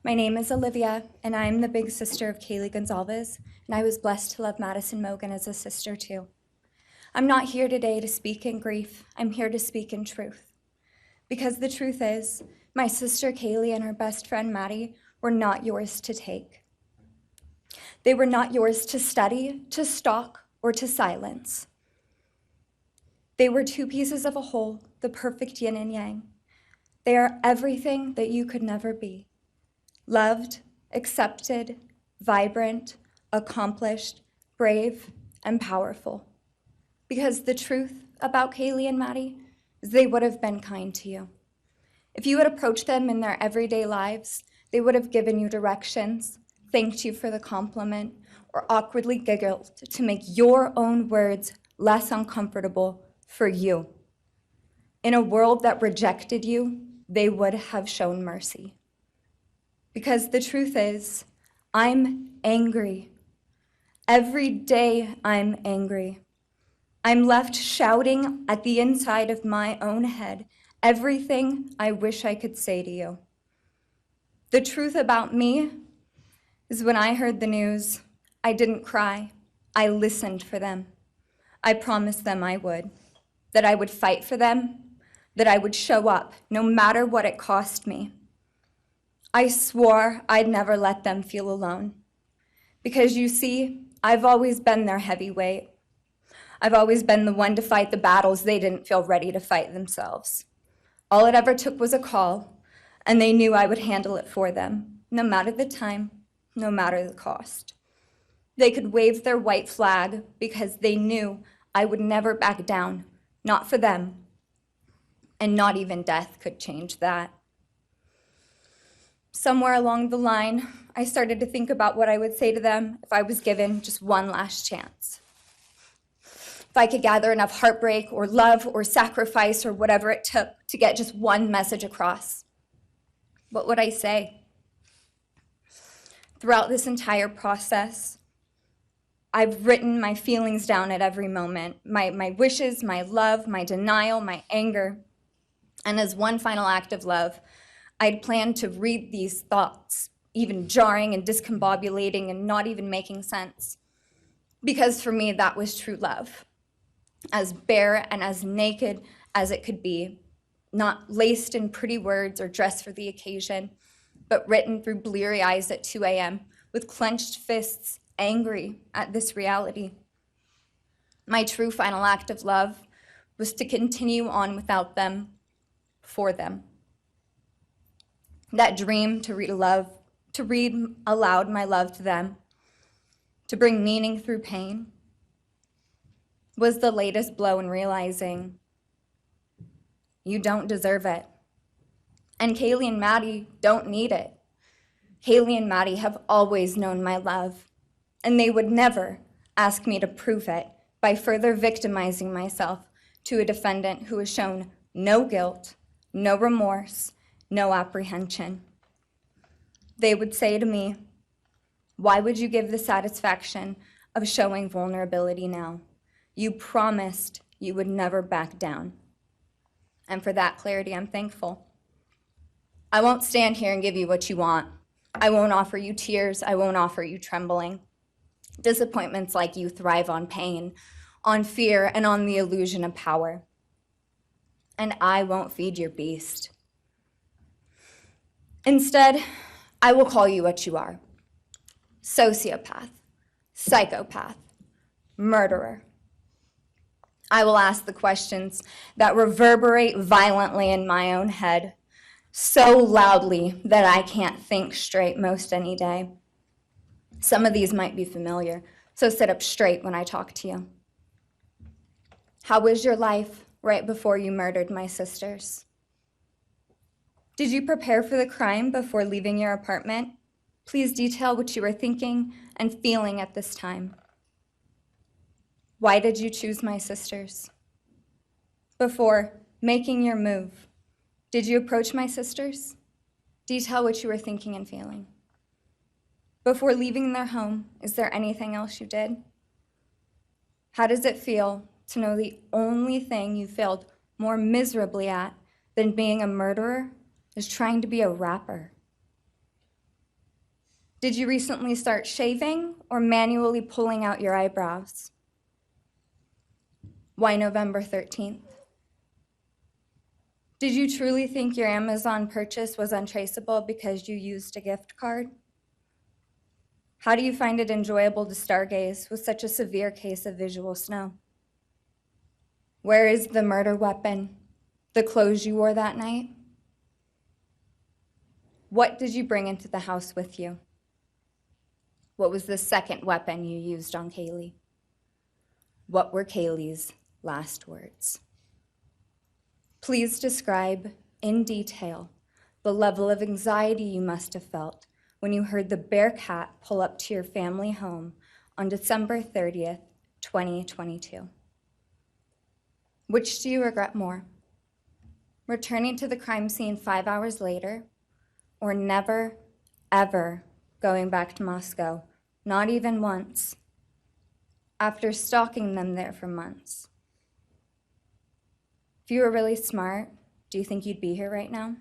My name is Olivia, and I'm the big sister of Kaylee Gonzalez, and I was blessed to love Madison Mogan as a sister too. I'm not here today to speak in grief. I'm here to speak in truth. Because the truth is, my sister Kaylee and her best friend Maddie were not yours to take. They were not yours to study, to stalk, or to silence. They were two pieces of a whole, the perfect yin and yang. They are everything that you could never be. Loved, accepted, vibrant, accomplished, brave, and powerful. Because the truth about Kaylee and Maddie is they would have been kind to you. If you had approached them in their everyday lives, they would have given you directions, thanked you for the compliment, or awkwardly giggled to make your own words less uncomfortable for you. In a world that rejected you, they would have shown mercy. Because the truth is, I'm angry. Every day I'm angry. I'm left shouting at the inside of my own head everything I wish I could say to you. The truth about me is when I heard the news, I didn't cry. I listened for them. I promised them I would, that I would fight for them, that I would show up no matter what it cost me. I swore I'd never let them feel alone. Because you see, I've always been their heavyweight. I've always been the one to fight the battles they didn't feel ready to fight themselves. All it ever took was a call, and they knew I would handle it for them, no matter the time, no matter the cost. They could wave their white flag because they knew I would never back down, not for them, and not even death could change that. Somewhere along the line, I started to think about what I would say to them if I was given just one last chance. If I could gather enough heartbreak or love or sacrifice or whatever it took to get just one message across, what would I say? Throughout this entire process, I've written my feelings down at every moment, my wishes, my love, my denial, my anger. And as one final act of love, I'd planned to read these thoughts, even jarring and discombobulating and not even making sense. Because for me, that was true love. As bare and as naked as it could be, not laced in pretty words or dressed for the occasion, but written through bleary eyes at 2 a.m. with clenched fists, angry at this reality. My true final act of love was to continue on without them, for them. That dream to read aloud my love to them, to bring meaning through pain, was the latest blow in realizing you don't deserve it. And Kaylee and Maddie don't need it. Kaylee and Maddie have always known my love, and they would never ask me to prove it by further victimizing myself to a defendant who has shown no guilt, no remorse, no apprehension. They would say to me, "Why would you give the satisfaction of showing vulnerability now? You promised you would never back down." And for that clarity, I'm thankful. I won't stand here and give you what you want. I won't offer you tears. I won't offer you trembling. Disappointments like you thrive on pain, on fear, and on the illusion of power. And I won't feed your beast. Instead, I will call you what you are: sociopath, psychopath, murderer. I will ask the questions that reverberate violently in my own head, so loudly that I can't think straight most any day. Some of these might be familiar, so sit up straight when I talk to you. How was your life right before you murdered my sisters? Did you prepare for the crime before leaving your apartment? Please detail what you were thinking and feeling at this time. Why did you choose my sisters? Before making your move, did you approach my sisters? Detail what you were thinking and feeling. Before leaving their home, is there anything else you did? How does it feel to know the only thing you failed more miserably at than being a murderer is trying to be a rapper? Did you recently start shaving or manually pulling out your eyebrows? Why November 13th? Did you truly think your Amazon purchase was untraceable because you used a gift card? How do you find it enjoyable to stargaze with such a severe case of visual snow? Where is the murder weapon? The clothes you wore that night? What did you bring into the house with you? What was the second weapon you used on Kaylee? What were Kaylee's last words? Please describe in detail the level of anxiety you must have felt when you heard the Bearcat pull up to your family home on December 30th, 2022. Which do you regret more? Returning to the crime scene 5 hours later, or never, ever going back to Moscow, not even once, after stalking them there for months? If you were really smart, do you think you'd be here right now?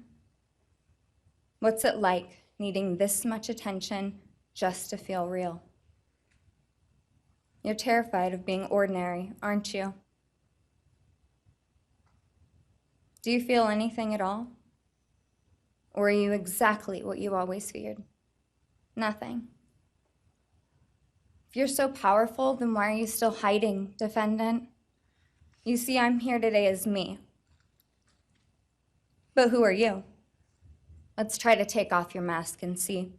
What's it like needing this much attention just to feel real? You're terrified of being ordinary, aren't you? Do you feel anything at all? Or are you exactly what you always feared? Nothing. If you're so powerful, then why are you still hiding, defendant? You see, I'm here today as me. But who are you? Let's try to take off your mask and see.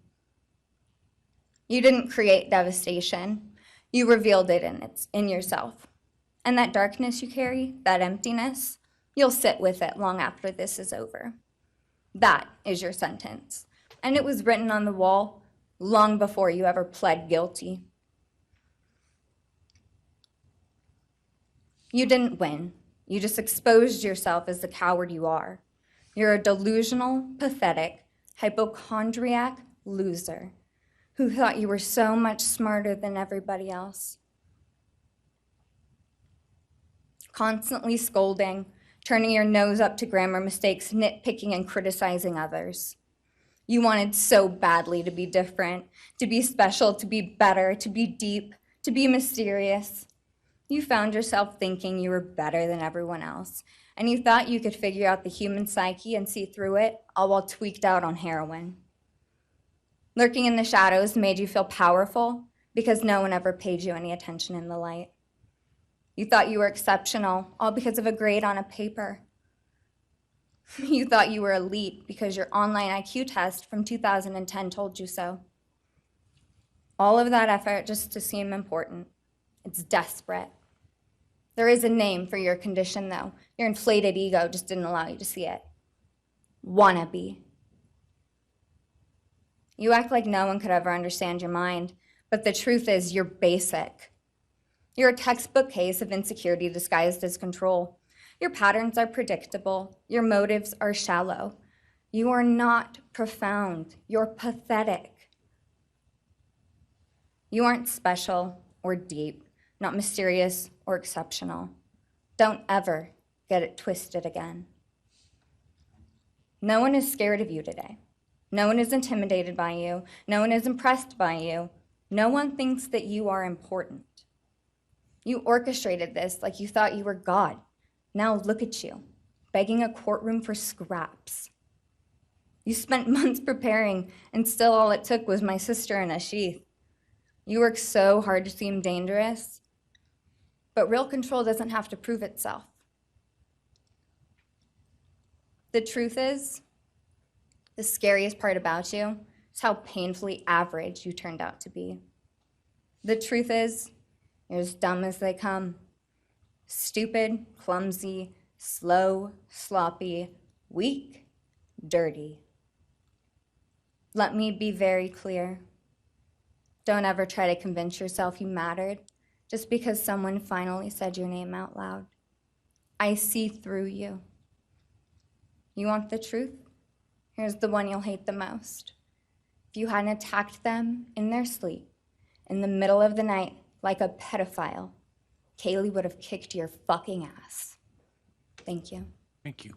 You didn't create devastation. You revealed it in yourself. And that darkness you carry, that emptiness, you'll sit with it long after this is over. That is your sentence. And it was written on the wall long before you ever pled guilty. You didn't win. You just exposed yourself as the coward you are. You're a delusional, pathetic, hypochondriac loser who thought you were so much smarter than everybody else. Constantly scolding, turning your nose up to grammar mistakes, nitpicking and criticizing others. You wanted so badly to be different, to be special, to be better, to be deep, to be mysterious. You found yourself thinking you were better than everyone else, and you thought you could figure out the human psyche and see through it, all while tweaked out on heroin. Lurking in the shadows made you feel powerful because no one ever paid you any attention in the light. You thought you were exceptional, all because of a grade on a paper. You thought you were elite because your online IQ test from 2010 told you so. All of that effort just to seem important. It's desperate. There is a name for your condition, though. Your inflated ego just didn't allow you to see it. Wannabe. You act like no one could ever understand your mind, but the truth is you're basic. You're a textbook case of insecurity disguised as control. Your patterns are predictable. Your motives are shallow. You are not profound. You're pathetic. You aren't special or deep, not mysterious or exceptional. Don't ever get it twisted again. No one is scared of you today. No one is intimidated by you. No one is impressed by you. No one thinks that you are important. You orchestrated this like you thought you were God. Now look at you, begging a courtroom for scraps. You spent months preparing, and still all it took was my sister in a sheath. You work so hard to seem dangerous, but real control doesn't have to prove itself. The truth is, the scariest part about you is how painfully average you turned out to be. The truth is, you're as dumb as they come. Stupid, clumsy, slow, sloppy, weak, dirty. Let me be very clear. Don't ever try to convince yourself you mattered just because someone finally said your name out loud. I see through you. You want the truth? Here's the one you'll hate the most. If you hadn't attacked them in their sleep, in the middle of the night, like a pedophile, Kaylee would have kicked your fucking ass. Thank you. Thank you.